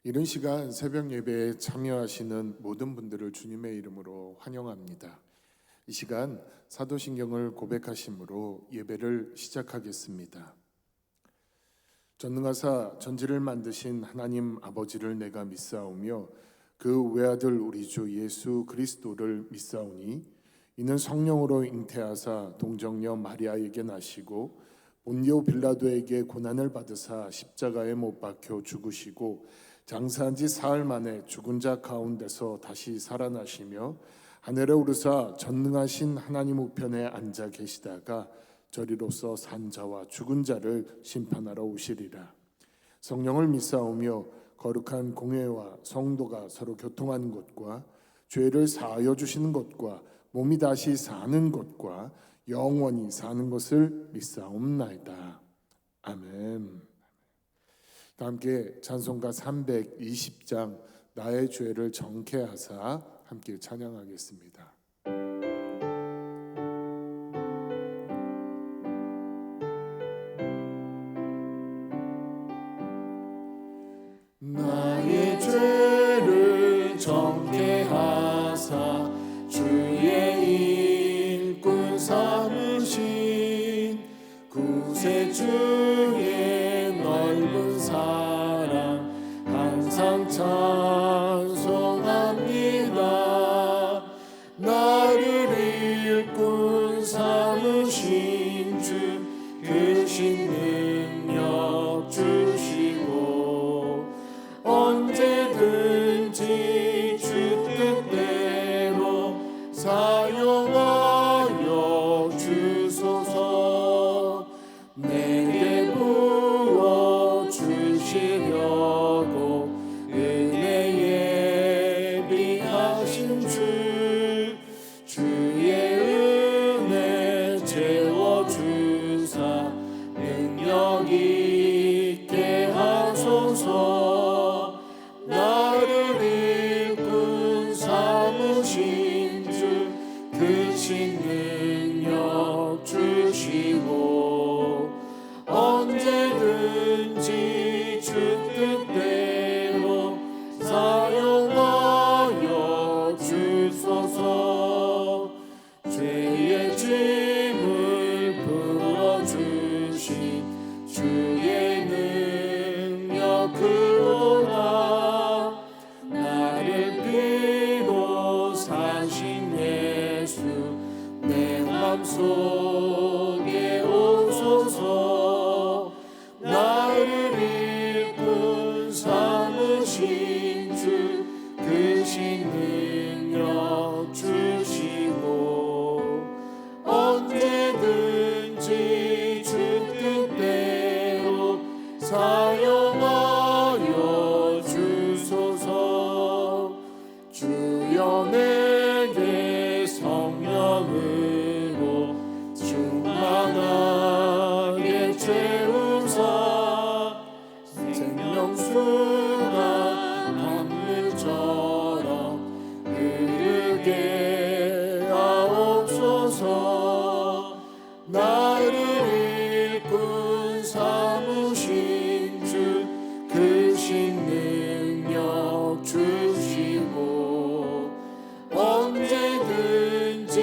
이른 시간 새벽 예배에 참여하시는 모든 분들을 주님의 이름으로 환영합니다. 이 시간 사도신경을 고백하심으로 예배를 시작하겠습니다. 전능하사 전지를 만드신 하나님 아버지를 내가 믿사오며 그 외아들 우리 주 예수 그리스도를 믿사오니 이는 성령으로 잉태하사 동정녀 마리아에게 나시고 본디오 빌라도에게 고난을 받으사 십자가에 못 박혀 죽으시고 장사한 지 사흘 만에 죽은 자 가운데서 다시 살아나시며 하늘에 오르사 전능하신 하나님 우편에 앉아 계시다가 저리로서 산 자와 죽은 자를 심판하러 오시리라. 성령을 믿사오며 거룩한 공회와 성도가 서로 교통하는 것과 죄를 사하여 주시는 것과 몸이 다시 사는 것과 영원히 사는 것을 믿사옵나이다. 아멘. 함께 찬송가 320장 나의 죄를 정케하사 함께 찬양하겠습니다. 나의 죄를 정케하사 주의 일꾼 삼으신 구세주의 넓은 사랑 항상 찬송합니다. 나를 일꾼 삼으신 주 크신 능력 주시고 언제든지 주 뜻대로 사용하여 주소서. 내게 부어 주시려고 은혜 예비하신 주의 은혜 채워주사 능력 있게 하소서. 나를 일꾼 삼으신 주 크신 능력 주시고 언제든지 주 뜻대로 사용하여 주소서. 죄의 짐을 풀어주신 주의 능력 크도다. 나를 피로 사신 예수 내 맘속에 오소서. 나를 일꾼 삼으신 주 크신 능력 주시고 언제든지 주 뜻대로 사용하여 주소서. 주여 내게 성령으로 충만하게 채우사 생명수가 강물처럼 흐르게 하옵소서. 나를 일꾼 삼으신 주 크신 능력 주시고 언제든지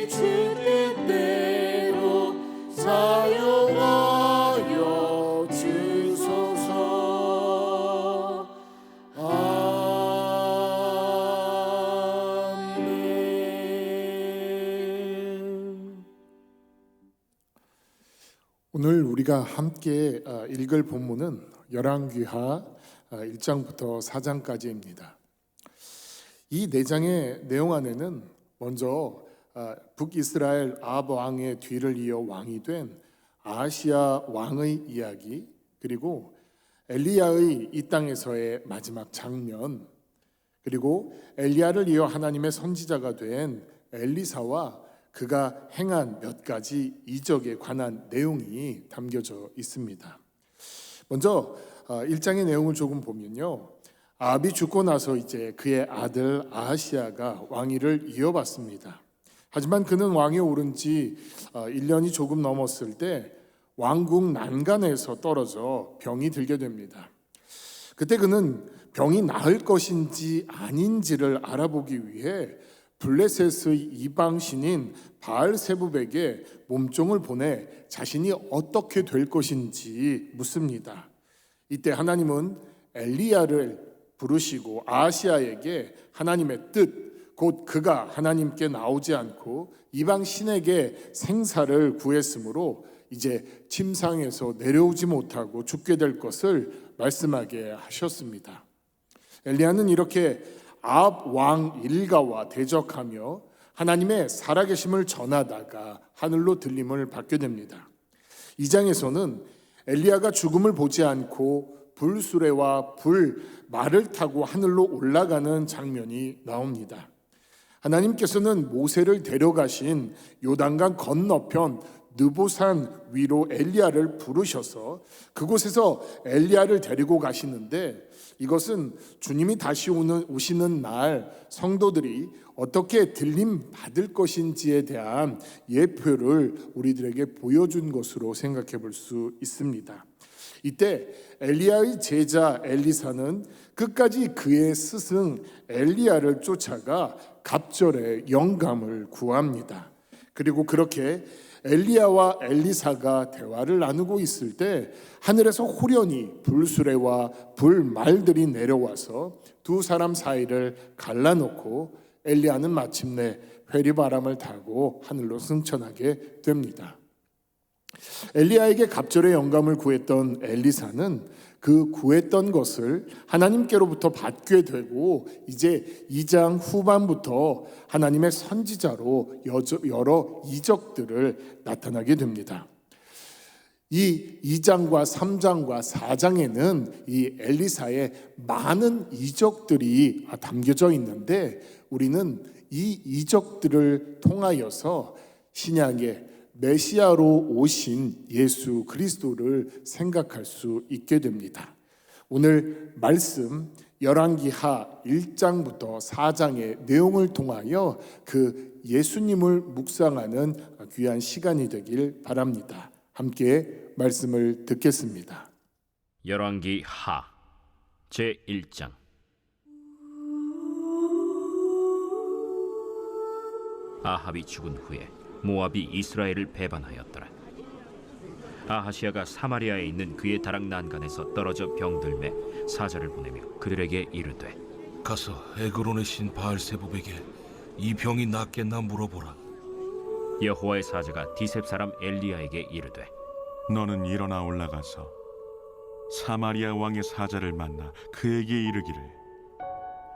주 뜻대로 사용하여 주소서. 아멘. 오늘 우리가 함께 읽을 본문은 열왕기하 1장부터 4장까지입니다. 이 4장의 내용 안에는 먼저 북이스라엘 아합 왕의 뒤를 이어 왕이 된 아하시야 왕의 이야기, 그리고 엘리야의 이 땅에서의 마지막 장면, 그리고 엘리야를 이어 하나님의 선지자가 된 엘리사와 그가 행한 몇 가지 이적에 관한 내용이 담겨져 있습니다. 먼저 1장의 내용을 조금 보면요, 아합이 죽고 나서 이제 그의 아들 아하시야가 왕위를 이어받습니다. 하지만 그는 왕에 오른 지 1년이 조금 넘었을 때 왕궁 난간에서 떨어져 병이 들게 됩니다. 그때 그는 병이 나을 것인지 아닌지를 알아보기 위해 블레셋의 이방 신인 바알세붑에게 몸종을 보내 자신이 어떻게 될 것인지 묻습니다. 이때 하나님은 엘리야를 부르시고 아하시야에게 하나님의 뜻, 곧 그가 하나님께 나오지 않고 이방 신에게 생사를 구했으므로 이제 침상에서 내려오지 못하고 죽게 될 것을 말씀하게 하셨습니다. 엘리야는 이렇게 아합 왕 일가와 대적하며 하나님의 살아계심을 전하다가 하늘로 들림을 받게 됩니다. 2장에서는 엘리야가 죽음을 보지 않고 불수레와 말을 타고 하늘로 올라가는 장면이 나옵니다. 하나님께서는 모세를 데려가신 요단강 건너편 느보산 위로 엘리야를 부르셔서 그곳에서 엘리야를 데리고 가시는데, 이것은 주님이 다시 오시는 날 성도들이 어떻게 들림 받을 것인지에 대한 예표를 우리들에게 보여준 것으로 생각해 볼 수 있습니다. 이때 엘리야의 제자 엘리사는 끝까지 그의 스승 엘리야를 쫓아가 갑절의 영감을 구합니다. 그리고 그렇게 엘리야와 엘리사가 대화를 나누고 있을 때 하늘에서 호련히 불수레와 불말들이 내려와서 두 사람 사이를 갈라놓고 엘리야는 마침내 회리바람을 타고 하늘로 승천하게 됩니다. 엘리야에게 갑절의 영감을 구했던 엘리사는 그 구했던 것을 하나님께로부터 받게 되고 이제 2장 후반부터 하나님의 선지자로 여러 이적들을 나타나게 됩니다. 이 2장과 3장과 4장에는 이 엘리사의 많은 이적들이 담겨져 있는데 우리는 이 이적들을 통하여서 신약의 메시아로 오신 예수 그리스도를 생각할 수 있게 됩니다. 오늘 말씀 열왕기하 1장부터 4장의 내용을 통하여 그 예수님을 묵상하는 귀한 시간이 되길 바랍니다. 함께 말씀을 듣겠습니다. 열왕기하 제1장. 아합이 죽은 후에 모압이 이스라엘을 배반하였더라. 아하시야가 사마리아에 있는 그의 다락 난간에서 떨어져 병들매 사자를 보내며 그들에게 이르되, 가서 에그론의 신 바알세붑에게 이 병이 낫겠나 물어보라. 여호와의 사자가 디셉 사람 엘리야에게 이르되, 너는 일어나 올라가서 사마리아 왕의 사자를 만나 그에게 이르기를,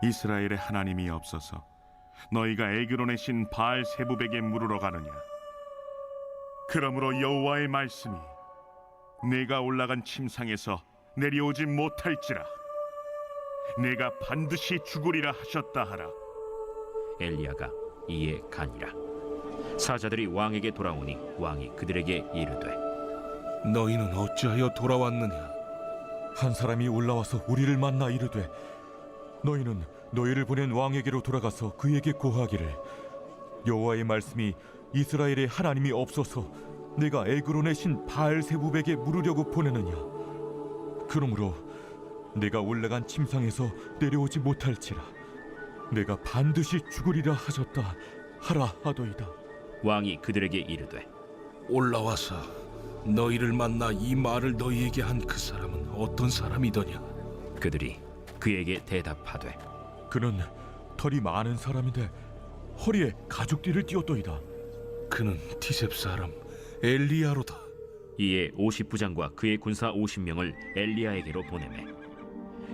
이스라엘의 하나님이 없어서 너희가 에그론의 신 바알세붑에게 물으러 가느냐? 그러므로 여호와의 말씀이 내가 올라간 침상에서 내려오지 못할지라 내가 반드시 죽으리라 하셨다 하라. 엘리야가 이에 가니라. 사자들이 왕에게 돌아오니 왕이 그들에게 이르되, 너희는 어찌하여 돌아왔느냐? 한 사람이 올라와서 우리를 만나 이르되, 너희는 너희를 보낸 왕에게로 돌아가서 그에게 고하기를, 여호와의 말씀이 이스라엘의 하나님이 없어서 내가 에그론의 신 바알세붑에게 물으려고 보내느냐? 그러므로 내가 올라간 침상에서 내려오지 못할지라 내가 반드시 죽으리라 하셨다 하라 하더이다. 왕이 그들에게 이르되, 올라와서 너희를 만나 이 말을 너희에게 한 그 사람은 어떤 사람이더냐? 그들이 그에게 대답하되, 그는 털이 많은 사람인데 허리에 가죽띠를 띠었더이다. 그는 디셉 사람 엘리야로다. 이에 50부장과 그의 군사 50명을 엘리야에게로 보내매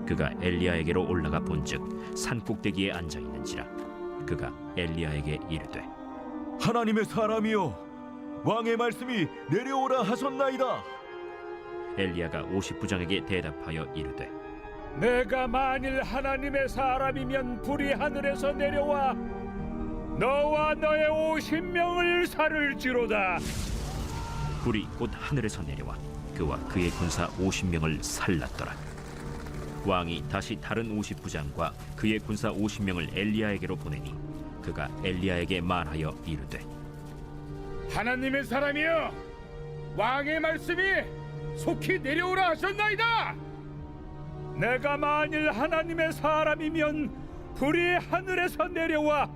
그가 엘리야에게로 올라가 본즉 산 꼭대기에 앉아 있는지라. 그가 엘리야에게 이르되, 하나님의 사람이여, 왕의 말씀이 내려오라 하셨나이다. 엘리야가 50부장에게 대답하여 이르되, 내가 만일 하나님의 사람이면 불이 하늘에서 내려와 너와 너의 50명을 살을지로다. 불이 곧 하늘에서 내려와 그와 그의 군사 50명을 살랐더라. 왕이 다시 다른 50부장과 그의 군사 50명을 엘리야에게로 보내니 그가 엘리야에게 말하여 이르되, 하나님의 사람이여, 왕의 말씀이 속히 내려오라 하셨나이다. 내가 만일 하나님의 사람이면 불이 하늘에서 내려와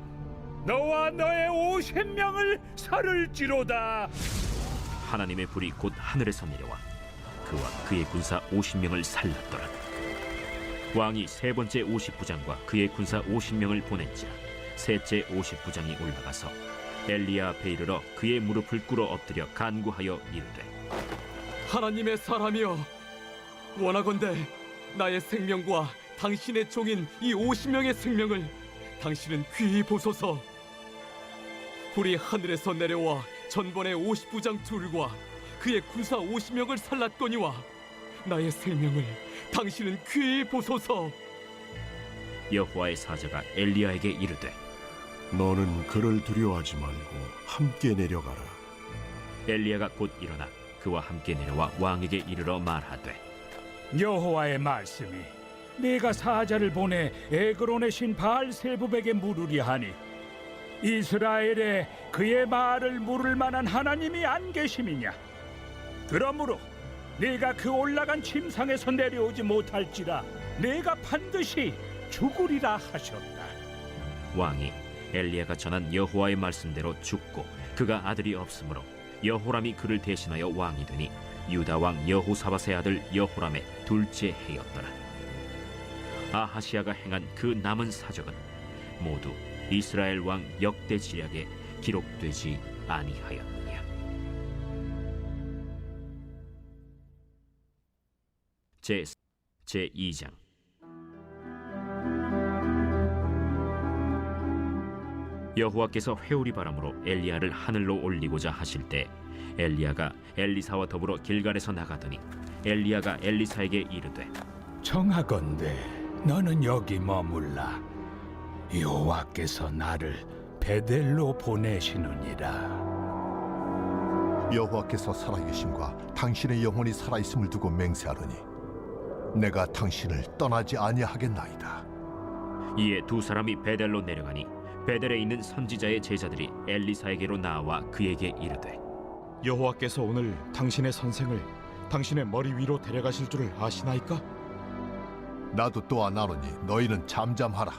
너와 너의 50명을 살을지로다. 하나님의 불이 곧 하늘에서 내려와 그와 그의 군사 50명을 살랐더라. 왕이 세 번째 50부장과 그의 군사 50명을 보낸지라 셋째 50부장이 올라가서 엘리야 앞에 이르러 그의 무릎을 꿇어 엎드려 간구하여 이르되 하나님의 사람이여, 원하건대 나의 생명과 당신의 종인 이 50명의 생명을 당신은 귀히 보소서. 불이 하늘에서 내려와 전번의 50부장 둘과 그의 군사 50명을 살랐거니와 나의 생명을 당신은 귀히 보소서. 여호와의 사자가 엘리야에게 이르되 너는 그를 두려워하지 말고 함께 내려가라. 엘리야가 곧 일어나 그와 함께 내려와 왕에게 이르러 말하되 여호와의 말씀이 네가 사자를 보내 에그론의 신 바알세부백에 물으리 하니 이스라엘에 그의 말을 물을 만한 하나님이 안 계심이냐? 그러므로 네가 그 올라간 침상에서 내려오지 못할지라 네가 반드시 죽으리라 하셨다. 왕이 엘리야가 전한 여호와의 말씀대로 죽고 그가 아들이 없으므로 여호람이 그를 대신하여 왕이 되니 유다 왕 여호사밧의 아들 여호람의 둘째 해였더라. 아하시야가 행한 그 남은 사적은 모두 이스라엘 왕 역대 지략에 기록되지 아니하였느냐. 제2장. 여호와께서 회오리 바람으로 엘리야를 하늘로 올리고자 하실 때 엘리야가 엘리사와 더불어 길갈에서 나가더니 엘리야가 엘리사에게 이르되 청하건대 너는 여기 머물라. 여호와께서 나를 베델로 보내시느니라. 여호와께서 살아계심과 당신의 영혼이 살아있음을 두고 맹세하노니 내가 당신을 떠나지 아니하겠나이다. 이에 두 사람이 베델로 내려가니 베델에 있는 선지자의 제자들이 엘리사에게로 나와 그에게 이르되 여호와께서 오늘 당신의 선생을 당신의 머리 위로 데려가실 줄을 아시나이까? 나도 또한 아노니 너희는 잠잠하라.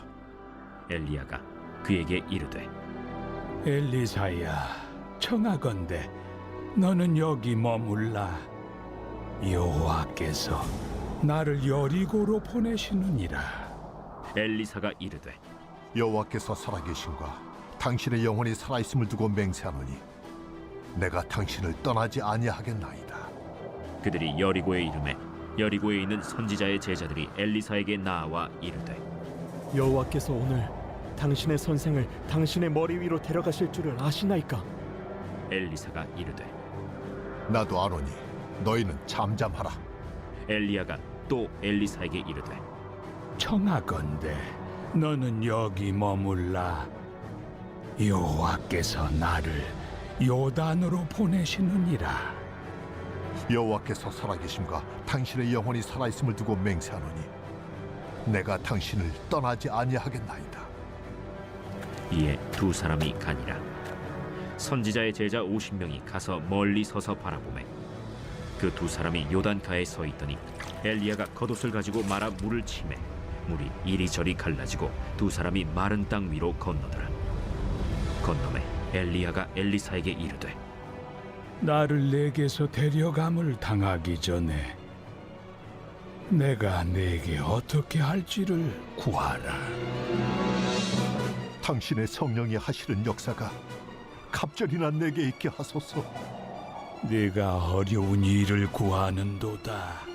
엘리야가 그에게 이르되 엘리사야, 청하건대 너는 여기 머물라. 여호와께서 나를 여리고로 보내시느니라. 엘리사가 이르되 여호와께서 살아계심과 당신의 영혼이 살아있음을 두고 맹세하노니 내가 당신을 떠나지 아니하겠나이다. 그들이 여리고에 이르매 여리고에 있는 선지자의 제자들이 엘리사에게 나와 이르되 여호와께서 오늘 당신의 선생을 당신의 머리 위로 데려가실 줄을 아시나이까? 엘리사가 이르되 나도 아노니 너희는 잠잠하라. 엘리야가 또 엘리사에게 이르되 청하건대 너는 여기 머물라. 여호와께서 나를 요단으로 보내시느니라. 여호와께서 살아계심과 당신의 영혼이 살아있음을 두고 맹세하노니 내가 당신을 떠나지 아니하겠나이다. 이에 두 사람이 가니라. 선지자의 제자 50명이 가서 멀리 서서 바라보매 그 두 사람이 요단가에 서 있더니 엘리야가 겉옷을 가지고 말아 물을 치매 물이 이리저리 갈라지고 두 사람이 마른 땅 위로 건너더라. 건너매 엘리야가 엘리사에게 이르되 나를 내게서 데려감을 당하기 전에 내가 내게 어떻게 할지를 구하라. 당신의 성령이 하시는 역사가 갑절이나 내게 있게 하소서. 네가 어려운 일을 구하는도다.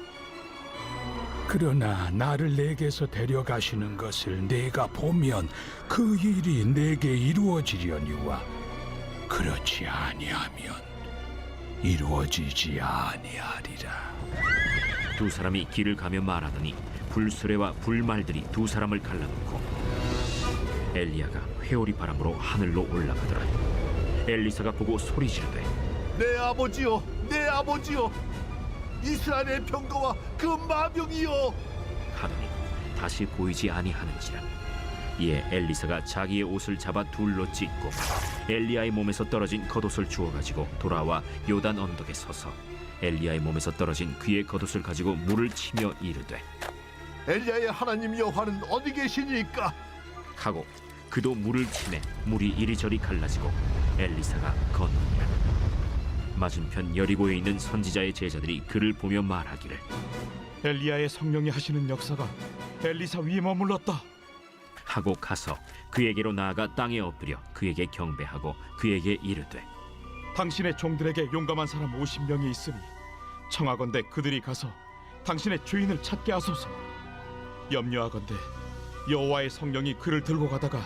그러나 나를 내게서 데려가시는 것을 내가 보면 그 일이 내게 이루어지려니와 그렇지 아니하면 이루어지지 아니하리라. 두 사람이 길을 가며 말하더니 불수레와 불말들이 두 사람을 갈라놓고 엘리야가 회오리 바람으로 하늘로 올라가더라. 엘리사가 보고 소리 지르되 내 아버지여, 내 아버지여, 이스라엘의 병거와 그 마병이여 하더니 다시 보이지 아니하는지라. 이에 엘리사가 자기의 옷을 잡아 둘로 찢고 엘리야의 몸에서 떨어진 겉옷을 주워 가지고 돌아와 요단 언덕에 서서 엘리야의 몸에서 떨어진 그의 겉옷을 가지고 물을 치며 이르되 엘리야의 하나님 여호와는 어디 계시니까? 하고 그도 물을 치매 물이 이리저리 갈라지고 엘리사가 건너니라. 맞은편 여리고에 있는 선지자의 제자들이 그를 보며 말하기를 엘리야의 성령이 하시는 역사가 엘리사 위에 머물렀다. 하고 가서 그에게로 나아가 땅에 엎드려 그에게 경배하고 그에게 이르되 당신의 종들에게 용감한 사람 50명이 있으니 청하건대 그들이 가서 당신의 주인을 찾게 하소서. 염려하건대 여호와의 성령이 그를 들고 가다가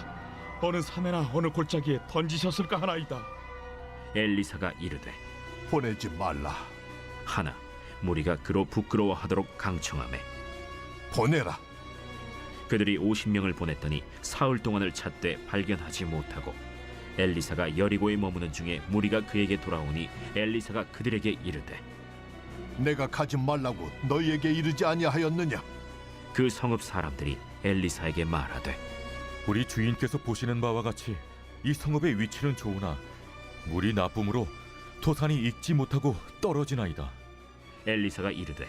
어느 산에나 어느 골짜기에 던지셨을까 하나이다. 엘리사가 이르되 보내지 말라. 하나 무리가 그로 부끄러워하도록 강청하매 보내라. 그들이 50명을 보냈더니 사흘 동안을 찾되 발견하지 못하고 엘리사가 여리고에 머무는 중에 무리가 그에게 돌아오니 엘리사가 그들에게 이르되 내가 가지 말라고 너희에게 이르지 아니하였느냐? 그 성읍 사람들이 엘리사에게 말하되 우리 주인께서 보시는 바와 같이 이 성읍의 위치는 좋으나 물이 나쁨으로 토산이 익지 못하고 떨어지나이다. 엘리사가 이르되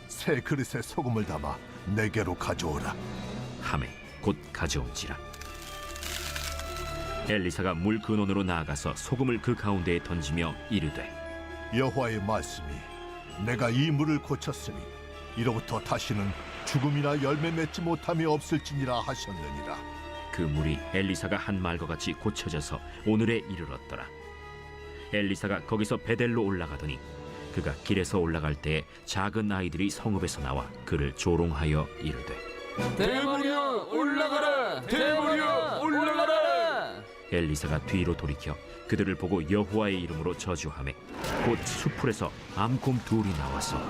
새 그릇에 소금을 담아 내게로 가져오라. 하매 곧 가져온지라. 엘리사가 물 근원으로 나아가서 소금을 그 가운데에 던지며 이르되 여호와의 말씀이 내가 이 물을 고쳤으니 이로부터 다시는 죽음이나 열매 맺지 못함이 없을지니라 하셨느니라. 그 물이 엘리사가 한 말과 같이 고쳐져서 오늘에 이르렀더라. 엘리사가 거기서 베델로 올라가더니 그가 길에서 올라갈 때에 작은 아이들이 성읍에서 나와 그를 조롱하여 이르되 대머리여 올라가라. 대머리여 올라가라. 엘리사가 뒤로 돌이켜 그들을 보고 여호와의 이름으로 저주하매 곧 수풀에서 암곰 둘이 나와서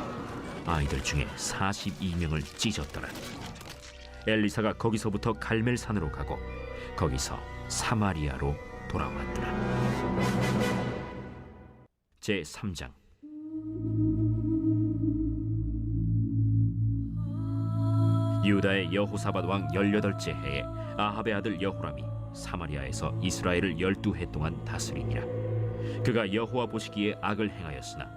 아이들 중에 42명을 찢었더라. 엘리사가 거기서부터 갈멜산으로 가고 거기서 사마리아로 돌아왔더라. 제 3장. 유다의 여호사밧 왕 18째 해에 아합의 아들 여호람이 사마리아에서 이스라엘을 12해 동안 다스리니라. 그가 여호와 보시기에 악을 행하였으나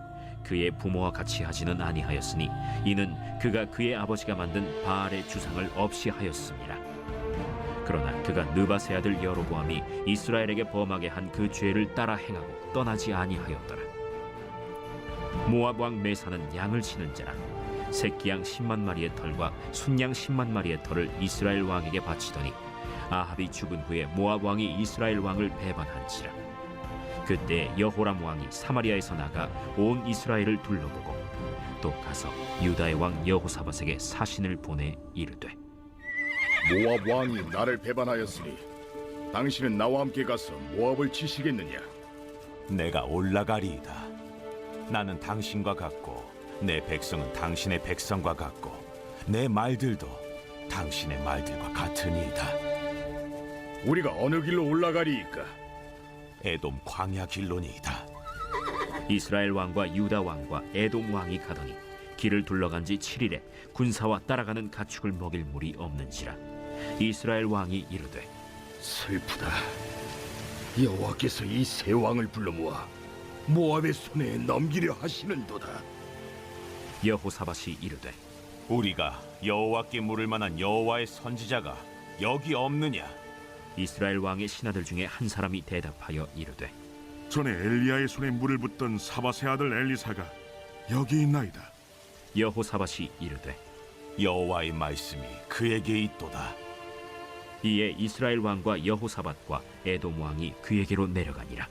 그의 부모와 같이 하지는 아니하였으니 이는 그가 그의 아버지가 만든 바알의 주상을 없이 하였습니다. 그러나 그가 느바세 아들 여로보암이 이스라엘에게 범하게 한 그 죄를 따라 행하고 떠나지 아니하였더라. 모압 왕 메사는 양을 치는 자라 새끼양 10만 마리의 털과 순양 10만 마리의 털을 이스라엘 왕에게 바치더니 아합이 죽은 후에 모압 왕이 이스라엘 왕을 배반한지라. 그때 여호람 왕이 사마리아에서 나가 온 이스라엘을 둘러보고 또 가서 유다의 왕 여호사밧에게 사신을 보내 이르되 모압 왕이 나를 배반하였으니 당신은 나와 함께 가서 모압을 치시겠느냐? 내가 올라가리이다. 나는 당신과 같고 내 백성은 당신의 백성과 같고 내 말들도 당신의 말들과 같으니이다. 우리가 어느 길로 올라가리이까? 에돔 광야 길로니이다. 이스라엘 왕과 유다 왕과 에돔 왕이 가더니 길을 둘러간 지 7일에 군사와 따라가는 가축을 먹일 물이 없는지라. 이스라엘 왕이 이르되 슬프다. 여호와께서 이 세 왕을 불러 모아 모압의 손에 넘기려 하시는도다. 여호사밧이 이르되 우리가 여호와께 물을 만한 여호와의 선지자가 여기 없느냐? 이스라엘 왕의 신하들 중에 한 사람이 대답하여 이르되 전에 엘리야의 손에 물을 붓던 사밧의 아들 엘리사가 여기 있나이다. 여호사밧이 이르되 여호와의 말씀이 그에게 있도다. 이에 이스라엘 왕과 여호사밧과 에돔 왕이 그에게로 내려가니라.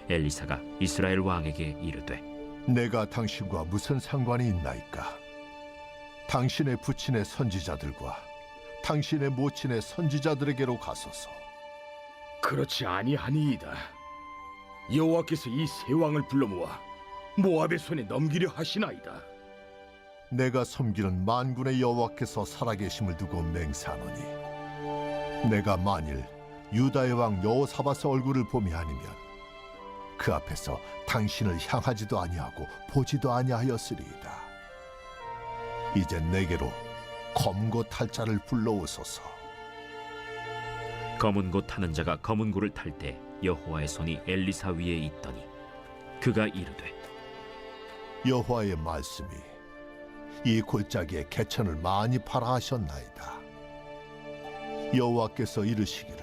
엘리사가 이스라엘 왕에게 이르되 내가 당신과 무슨 상관이 있나이까? 당신의 부친의 선지자들과 당신의 모친의 선지자들에게로 가소서. 그렇지 아니하니이다. 여호와께서 이 세 왕을 불러 모아 모압의 손에 넘기려 하시나이다. 내가 섬기는 만군의 여호와께서 살아계심을 두고 맹세하노니 내가 만일 유다의 왕 여호사밧의 얼굴을 봄이 아니면 그 앞에서 당신을 향하지도 아니하고 보지도 아니하였으리이다. 이제 내게로 검고 탈 자를 불러오소서. 검은 고 타는 자가 검은 고를 탈 때 여호와의 손이 엘리사 위에 있더니 그가 이르되 여호와의 말씀이 이 골짜기에 개천을 많이 팔아 하셨나이다. 여호와께서 이르시기를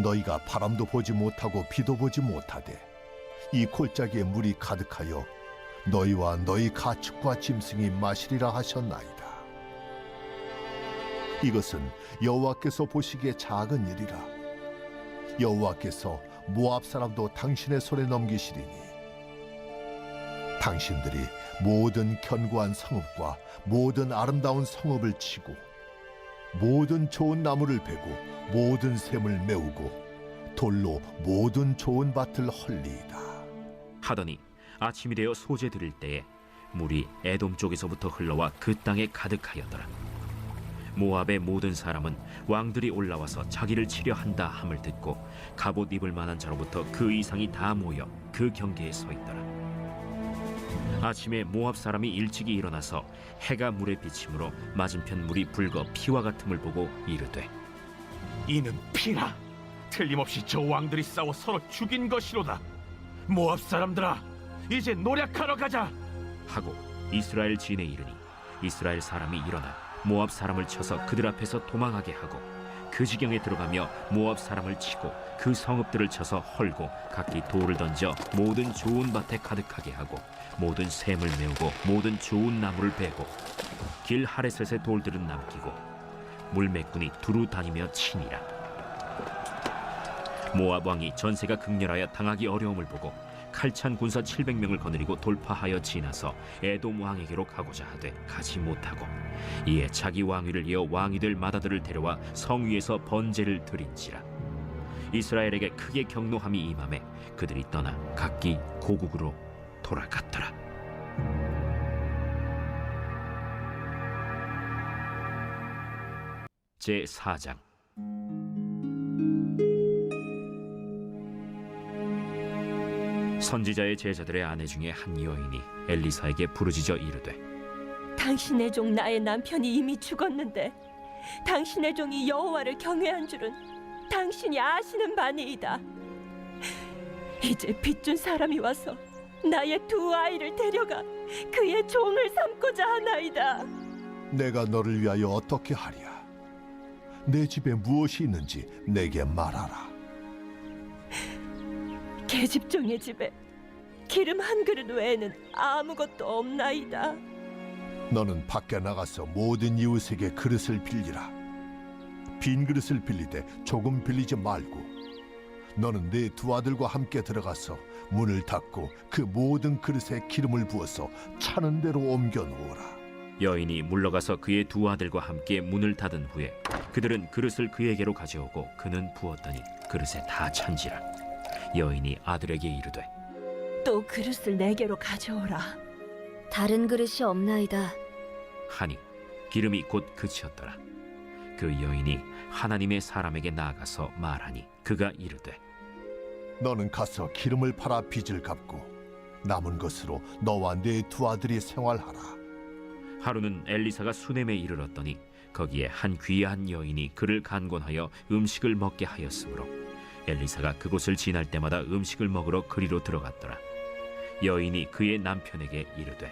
너희가 바람도 보지 못하고 비도 보지 못하되 이 골짜기에 물이 가득하여 너희와 너희 가축과 짐승이 마시리라 하셨나이다. 이것은 여호와께서 보시기에 작은 일이라. 여호와께서 모압 사람도 당신의 손에 넘기시리니 당신들이 모든 견고한 성읍과 모든 아름다운 성읍을 치고 모든 좋은 나무를 베고 모든 샘을 메우고 돌로 모든 좋은 밭을 헐리이다. 하더니 아침이 되어 소재 드릴 때에 물이 에돔 쪽에서부터 흘러와 그 땅에 가득하였더라. 모압의 모든 사람은 왕들이 올라와서 자기를 치려 한다 함을 듣고 갑옷 입을 만한 자로부터 그 이상이 다 모여 그 경계에 서 있더라. 아침에 모압 사람이 일찍이 일어나서 해가 물에 비침으로 맞은편 물이 붉어 피와 같음을 보고 이르되 이는 피라. 틀림없이 저 왕들이 싸워 서로 죽인 것이로다. 모압 사람들아, 이제 노력하러 가자. 하고 이스라엘 진에 이르니 이스라엘 사람이 일어나 모압 사람을 쳐서 그들 앞에서 도망하게 하고 그 지경에 들어가며 모압 사람을 치고 그 성읍들을 쳐서 헐고 각기 돌을 던져 모든 좋은 밭에 가득하게 하고 모든 샘을 메우고 모든 좋은 나무를 베고 길 하레셋의 돌들은 남기고 물매꾼이 두루 다니며 치니라. 모압 왕이 전세가 극렬하여 당하기 어려움을 보고 칼찬 군사 700명을 거느리고 돌파하여 지나서 에돔 왕에게로 가고자 하되 가지 못하고 이에 자기 왕위를 이어 왕이 될 맏아들을 데려와 성 위에서 번제를 드린지라. 이스라엘에게 크게 경노함이 임하매 그들이 떠나 각기 고국으로 돌아갔더라. 제4장. 선지자의 제자들의 아내 중에 한 여인이 엘리사에게 부르짖어 이르되 당신의 종 나의 남편이 이미 죽었는데 당신의 종이 여호와를 경외한 줄은 당신이 아시는 바니이다. 이제 빚준 사람이 와서 나의 두 아이를 데려가 그의 종을 삼고자 하나이다. 내가 너를 위하여 어떻게 하랴? 내 집에 무엇이 있는지 내게 말하라. 계집종의 집에 기름 한 그릇 외에는 아무것도 없나이다. 너는 밖에 나가서 모든 이웃에게 그릇을 빌리라. 빈 그릇을 빌리되 조금 빌리지 말고 너는 네 두 아들과 함께 들어가서 문을 닫고 그 모든 그릇에 기름을 부어서 차는 대로 옮겨 놓으라. 여인이 물러가서 그의 두 아들과 함께 문을 닫은 후에 그들은 그릇을 그에게로 가져오고 그는 부었더니 그릇에 다 찬지라. 여인이 아들에게 이르되 또 그릇을 내게로 가져오라. 다른 그릇이 없나이다 하니 기름이 곧 그치었더라. 그 여인이 하나님의 사람에게 나아가서 말하니 그가 이르되 너는 가서 기름을 팔아 빚을 갚고 남은 것으로 너와 네 두 아들이 생활하라. 하루는 엘리사가 수넴에 이르렀더니 거기에 한 귀한 여인이 그를 간곤하여 음식을 먹게 하였으므로 엘리사가 그곳을 지날 때마다 음식을 먹으러 그리로 들어갔더라. 여인이 그의 남편에게 이르되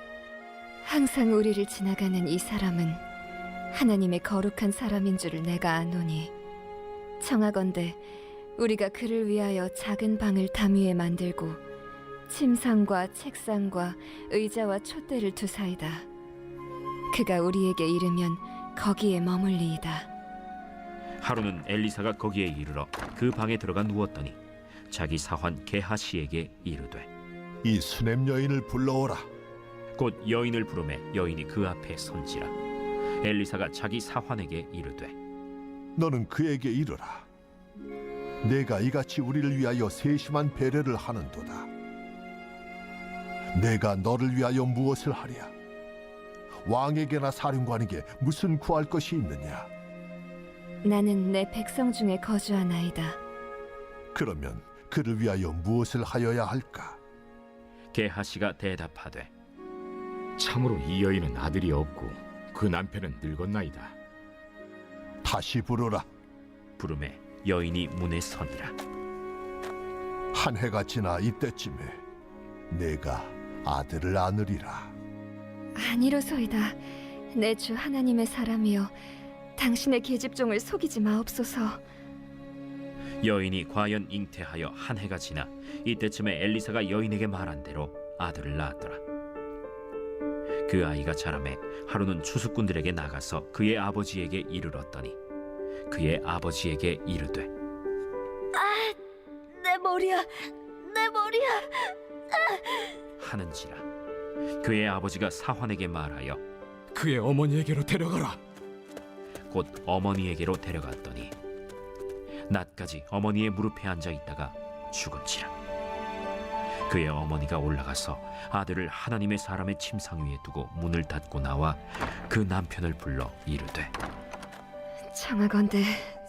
항상 우리를 지나가는 이 사람은 하나님의 거룩한 사람인 줄을 내가 아노니 청하건대 우리가 그를 위하여 작은 방을 담 위에 만들고 침상과 책상과 의자와 촛대를 두사이다. 그가 우리에게 이르면 거기에 머물리이다. 하루는 엘리사가 거기에 이르러 그 방에 들어가 누웠더니 자기 사환 게하시에게 이르되 이 수넴 여인을 불러오라. 곧 여인을 부르매 여인이 그 앞에 선지라. 엘리사가 자기 사환에게 이르되 너는 그에게 이르라. 내가 이같이 우리를 위하여 세심한 배려를 하는도다. 내가 너를 위하여 무엇을 하랴? 왕에게나 사령관에게 무슨 구할 것이 있느냐? 나는 내 백성 중에 거주하나이다. 그러면 그를 위하여 무엇을 하여야 할까? 게하시가 대답하되 참으로 이 여인은 아들이 없고 그 남편은 늙었나이다. 다시 부르라. 부르매 여인이 문에 서니라. 한 해가 지나 이때쯤에 내가 아들을 안으리라. 아니로소이다. 내 주 하나님의 사람이여, 당신의 계집종을 속이지 마옵소서. 여인이 과연 잉태하여 한 해가 지나 이때쯤에 엘리사가 여인에게 말한 대로 아들을 낳았더라. 그 아이가 자라매 하루는 추수꾼들에게 나가서 그의 아버지에게 이르렀더니 그의 아버지에게 이르되 내 머리야, 내 머리야. 하는지라. 그의 아버지가 사환에게 말하여 그의 어머니에게로 데려가라. 곧 어머니에게로 데려갔더니 낮까지 어머니의 무릎에 앉아 있다가 죽은지라. 그의 어머니가 올라가서 아들을 하나님의 사람의 침상 위에 두고 문을 닫고 나와 그 남편을 불러 이르되 청하건대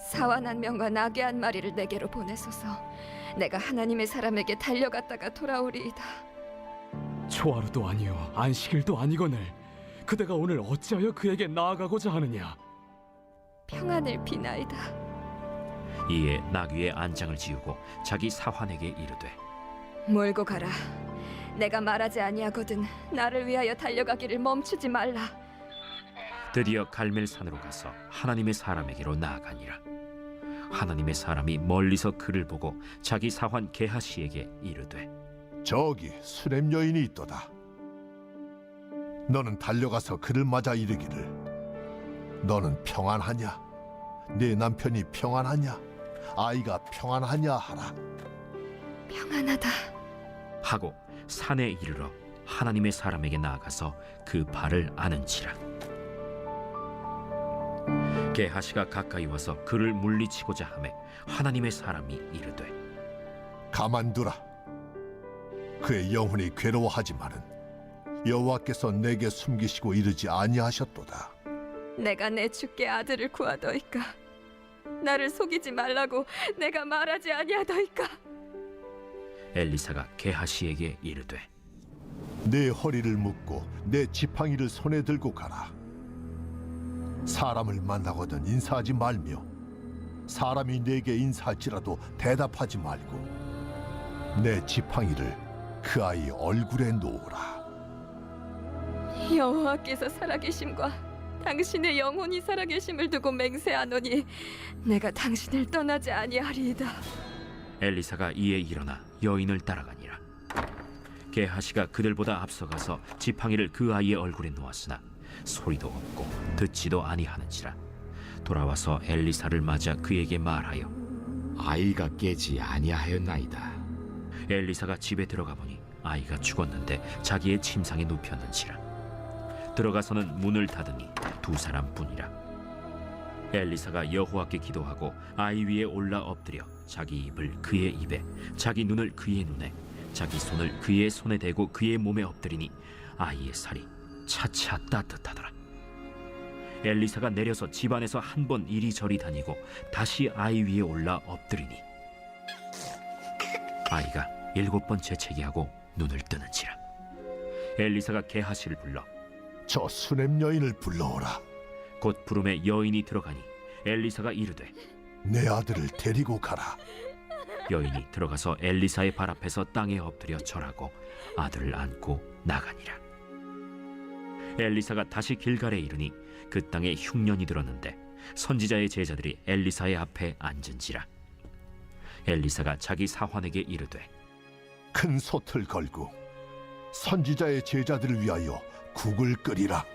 사완 한 명과 나귀 한 마리를 내게로 보내소서. 내가 하나님의 사람에게 달려갔다가 돌아오리이다. 초하루도 아니요 안식일도 아니거늘 그대가 오늘 어찌하여 그에게 나아가고자 하느냐? 평안을 비나이다. 이에 나귀의 안장을 지우고 자기 사환에게 이르되 몰고 가라. 내가 말하지 아니하거든 나를 위하여 달려가기를 멈추지 말라. 드디어 갈멜산으로 가서 하나님의 사람에게로 나아가니라. 하나님의 사람이 멀리서 그를 보고 자기 사환 게하시에게 이르되 저기 수렘 여인이 있도다. 너는 달려가서 그를 맞아 이르기를 너는 평안하냐? 네 남편이 평안하냐? 아이가 평안하냐 하라. 평안하다 하고 산에 이르러 하나님의 사람에게 나아가서 그 발을 아는지라. 게하시가 가까이 와서 그를 물리치고자 하매 하나님의 사람이 이르되 가만두라. 그의 영혼이 괴로워하지만은 여호와께서 내게 숨기시고 이르지 아니하셨도다. 내가 내 주께 아들을 구하더이까. 나를 속이지 말라고 내가 말하지 아니하더이까. 엘리사가 게하시에게 이르되 내 허리를 묶고 내 지팡이를 손에 들고 가라. 사람을 만나거든 인사하지 말며 사람이 내게 인사할지라도 대답하지 말고 내 지팡이를 그 아이 얼굴에 놓으라. 여호와께서 살아계심과 당신의 영혼이 살아계심을 두고 맹세하노니 내가 당신을 떠나지 아니하리이다. 엘리사가 이에 일어나 여인을 따라가니라. 게하시가 그들보다 앞서가서 지팡이를 그 아이의 얼굴에 놓았으나 소리도 없고 듣지도 아니하는지라. 돌아와서 엘리사를 맞아 그에게 말하여 아이가 깨지 아니하였나이다. 엘리사가 집에 들어가 보니 아이가 죽었는데 자기의 침상에 눕혔는지라. 들어가서는 문을 닫으니 두 사람뿐이라. 엘리사가 여호와께 기도하고 아이 위에 올라 엎드려 자기 입을 그의 입에 자기 눈을 그의 눈에 자기 손을 그의 손에 대고 그의 몸에 엎드리니 아이의 살이 차차 따뜻하더라. 엘리사가 내려서 집안에서 한 번 이리저리 다니고 다시 아이 위에 올라 엎드리니 아이가 7번 재채기하고 눈을 뜨는지라. 엘리사가 게하시를 불러 저 수렘 여인을 불러오라. 곧 부름에 여인이 들어가니 엘리사가 이르되 내 아들을 데리고 가라. 여인이 들어가서 엘리사의 발 앞에서 땅에 엎드려 절하고 아들을 안고 나가니라. 엘리사가 다시 길갈에 이르니 그 땅에 흉년이 들었는데 선지자의 제자들이 엘리사의 앞에 앉은지라. 엘리사가 자기 사환에게 이르되 큰 솥을 걸고 선지자의 제자들을 위하여 국을 끓이라.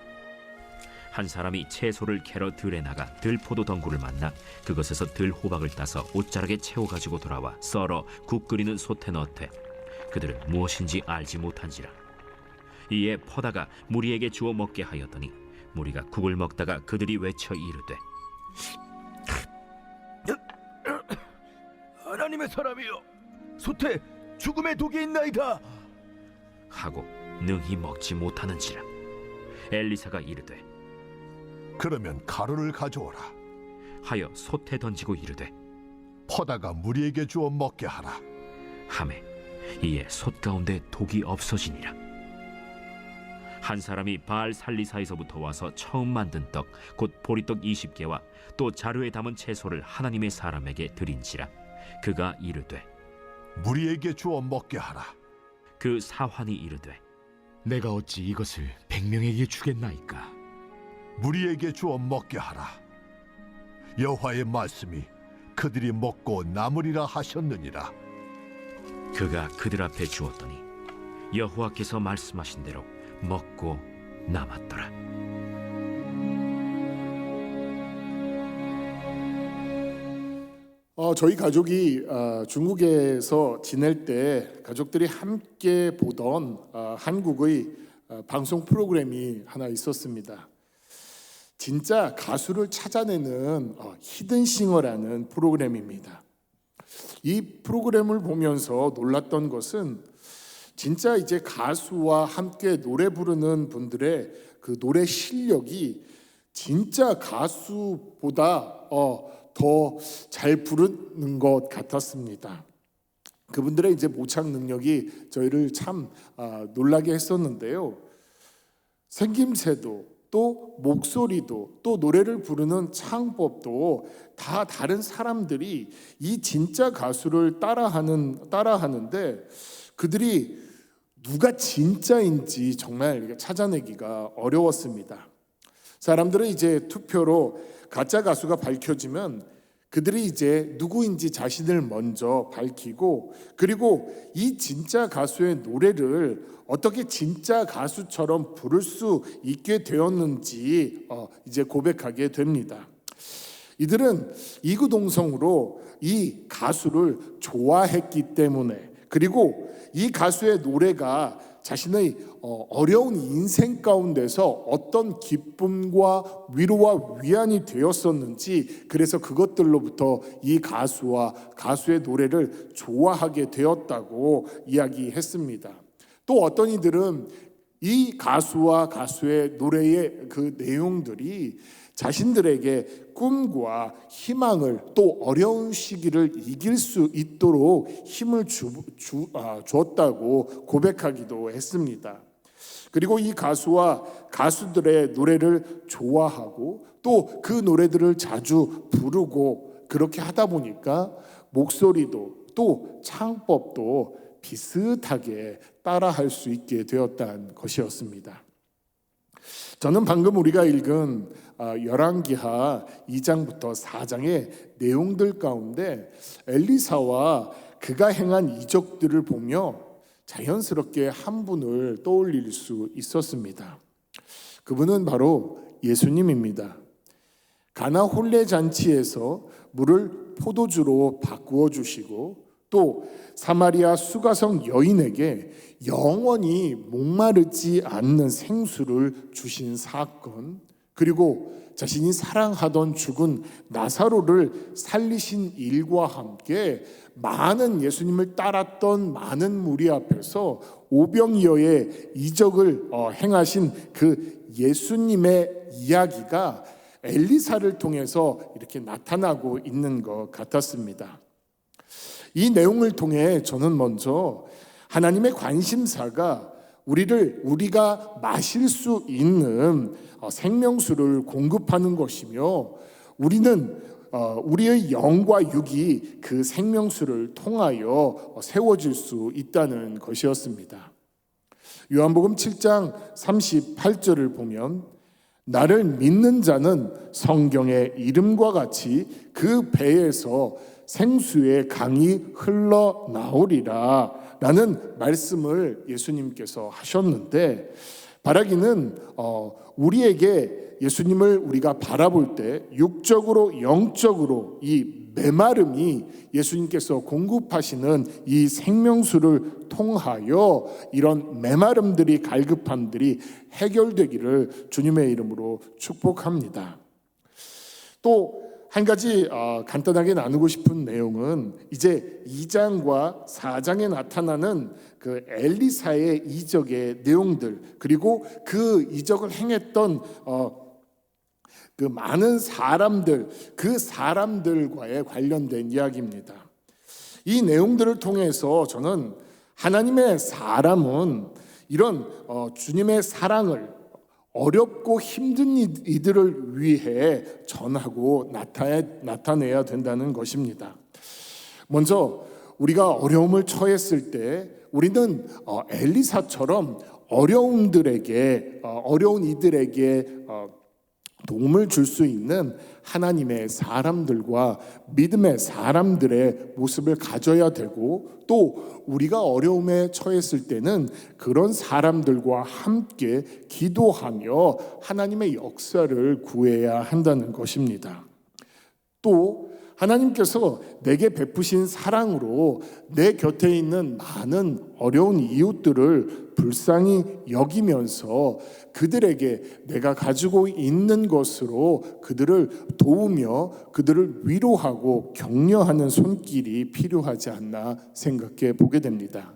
한 사람이 채소를 캐러 들에 나가 들포도 덩굴을 만나 그것에서 들호박을 따서 옷자락에 채워가지고 돌아와 썰어 국 끓이는 솥에 넣되 그들은 무엇인지 알지 못한지라. 이에 퍼다가 무리에게 주어 먹게 하였더니 무리가 국을 먹다가 그들이 외쳐 이르되 하나님의 사람이여, 솥에 죽음의 독이 있나이다 하고 능히 먹지 못하는지라. 엘리사가 이르되 그러면 가루를 가져오라 하여 솥에 던지고 이르되 퍼다가 무리에게 주어 먹게 하라 하매 이에 솥 가운데 독이 없어지니라. 한 사람이 바알 살리사에서부터 와서 처음 만든 떡 곧 보리떡 20개와 또 자루에 담은 채소를 하나님의 사람에게 드린지라. 그가 이르되 무리에게 주어 먹게 하라. 그 사환이 이르되 내가 어찌 이것을 100명에게 주겠나이까? 무리에게 주어 먹게 하라. 여호와의 말씀이 그들이 먹고 남으리라 하셨느니라. 그가 그들 앞에 주었더니 여호와께서 말씀하신 대로 먹고 남았더라. 저희 가족이 중국에서 지낼 때 가족들이 함께 보던 한국의 방송 프로그램이 하나 있었습니다. 진짜 가수를 찾아내는 히든싱어라는 프로그램입니다. 이 프로그램을 보면서 놀랐던 것은 진짜 이제 가수와 함께 노래 부르는 분들의 그 노래 실력이 진짜 가수보다 더 잘 부르는 것 같았습니다. 그분들의 이제 모창 능력이 저희를 참 놀라게 했었는데요. 생김새도 또 목소리도 또 노래를 부르는 창법도 다 다른 사람들이 이 진짜 가수를 따라하는데 그들이 누가 진짜인지 정말 찾아내기가 어려웠습니다. 사람들은 이제 투표로 가짜 가수가 밝혀지면 그들이 이제 누구인지 자신을 먼저 밝히고 그리고 이 진짜 가수의 노래를 어떻게 진짜 가수처럼 부를 수 있게 되었는지 이제 고백하게 됩니다. 이들은 이구동성으로 이 가수를 좋아했기 때문에 그리고 이 가수의 노래가 자신의 어려운 인생 가운데서 어떤 기쁨과 위로와 위안이 되었었는지 그래서 그것들로부터 이 가수와 가수의 노래를 좋아하게 되었다고 이야기했습니다. 또 어떤 이들은 이 가수와 가수의 노래의 그 내용들이 자신들에게 꿈과 희망을 또 어려운 시기를 이길 수 있도록 힘을 주었다고 고백하기도 했습니다. 그리고 이 가수와 가수들의 노래를 좋아하고 또 그 노래들을 자주 부르고 그렇게 하다 보니까 목소리도 또 창법도 비슷하게 따라할 수 있게 되었다는 것이었습니다. 저는 방금 우리가 읽은 열왕기하 2장부터 4장의 내용들 가운데 엘리사와 그가 행한 이적들을 보며 자연스럽게 한 분을 떠올릴 수 있었습니다. 그분은 바로 예수님입니다. 가나 혼례 잔치에서 물을 포도주로 바꾸어 주시고 또 사마리아 수가성 여인에게 영원히 목마르지 않는 생수를 주신 사건, 그리고 자신이 사랑하던 죽은 나사로를 살리신 일과 함께 많은 예수님을 따랐던 많은 무리 앞에서 오병이어의 이적을 행하신 그 예수님의 이야기가 엘리사를 통해서 이렇게 나타나고 있는 것 같았습니다. 이 내용을 통해 저는 먼저 하나님의 관심사가 우리가 마실 수 있는 생명수를 공급하는 것이며 우리는 우리의 영과 육이 그 생명수를 통하여 세워질 수 있다는 것이었습니다. 요한복음 7장 38절을 보면 나를 믿는 자는 성경의 이름과 같이 그 배에서 생수의 강이 흘러나오리라 라는 말씀을 예수님께서 하셨는데 바라기는 우리에게 예수님을 우리가 바라볼 때 육적으로 영적으로 이 메마름이 예수님께서 공급하시는 이 생명수를 통하여 이런 메마름들이 갈급함들이 해결되기를 주님의 이름으로 축복합니다. 또 한 가지 간단하게 나누고 싶은 내용은 이제 2장과 4장에 나타나는 그 엘리사의 이적의 내용들 그리고 그 이적을 행했던 그 많은 사람들 그 사람들과의 관련된 이야기입니다. 이 내용들을 통해서 저는 하나님의 사람은 이런 주님의 사랑을 어렵고 힘든 이들을 위해 전하고 나타내야 된다는 것입니다. 먼저 우리가 어려움을 처했을 때 우리는 엘리사처럼 어려운 이들에게 도움을 줄 수 있는 하나님의 사람들과 믿음의 사람들의 모습을 가져야 되고, 또 우리가 어려움에 처했을 때는 그런 사람들과 함께 기도하며 하나님의 역사를 구해야 한다는 것입니다. 또 하나님께서 내게 베푸신 사랑으로 내 곁에 있는 많은 어려운 이웃들을 불쌍히 여기면서 그들에게 내가 가지고 있는 것으로 그들을 도우며 그들을 위로하고 격려하는 손길이 필요하지 않나 생각해 보게 됩니다.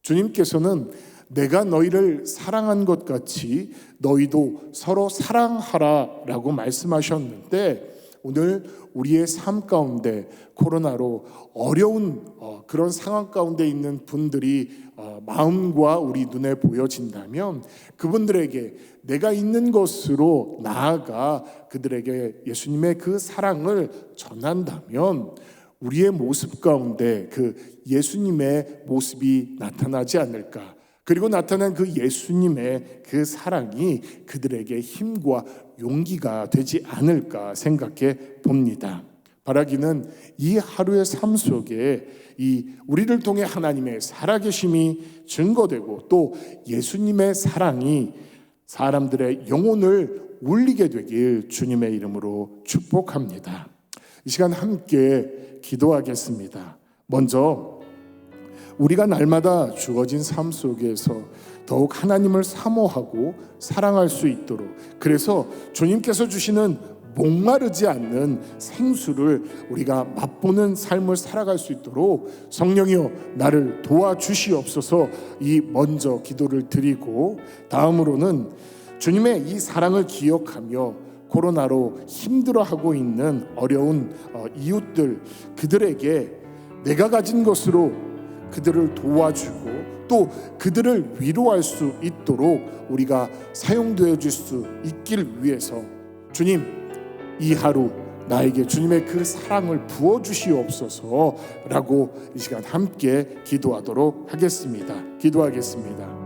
주님께서는 내가 너희를 사랑한 것 같이 너희도 서로 사랑하라라고 말씀하셨는데, 오늘 우리의 삶 가운데 코로나로 어려운 그런 상황 가운데 있는 분들이 마음과 우리 눈에 보여진다면, 그분들에게 내가 있는 것으로 나아가 그들에게 예수님의 그 사랑을 전한다면 우리의 모습 가운데 그 예수님의 모습이 나타나지 않을까. 그리고 나타난 그 예수님의 그 사랑이 그들에게 힘과 용기가 되지 않을까 생각해 봅니다. 바라기는 이 하루의 삶 속에 이 우리를 통해 하나님의 살아계심이 증거되고, 또 예수님의 사랑이 사람들의 영혼을 울리게 되길 주님의 이름으로 축복합니다. 이 시간 함께 기도하겠습니다. 먼저 우리가 날마다 주어진 삶 속에서 더욱 하나님을 사모하고 사랑할 수 있도록, 그래서 주님께서 주시는 목마르지 않는 생수를 우리가 맛보는 삶을 살아갈 수 있도록 성령이여 나를 도와주시옵소서, 이 먼저 기도를 드리고, 다음으로는 주님의 이 사랑을 기억하며 코로나로 힘들어하고 있는 어려운 이웃들, 그들에게 내가 가진 것으로 그들을 도와주고 또 그들을 위로할 수 있도록 우리가 사용되어 줄 수 있길 위해서, 주님, 이 하루 나에게 주님의 그 사랑을 부어주시옵소서라고 이 시간 함께 기도하도록 하겠습니다. 기도하겠습니다.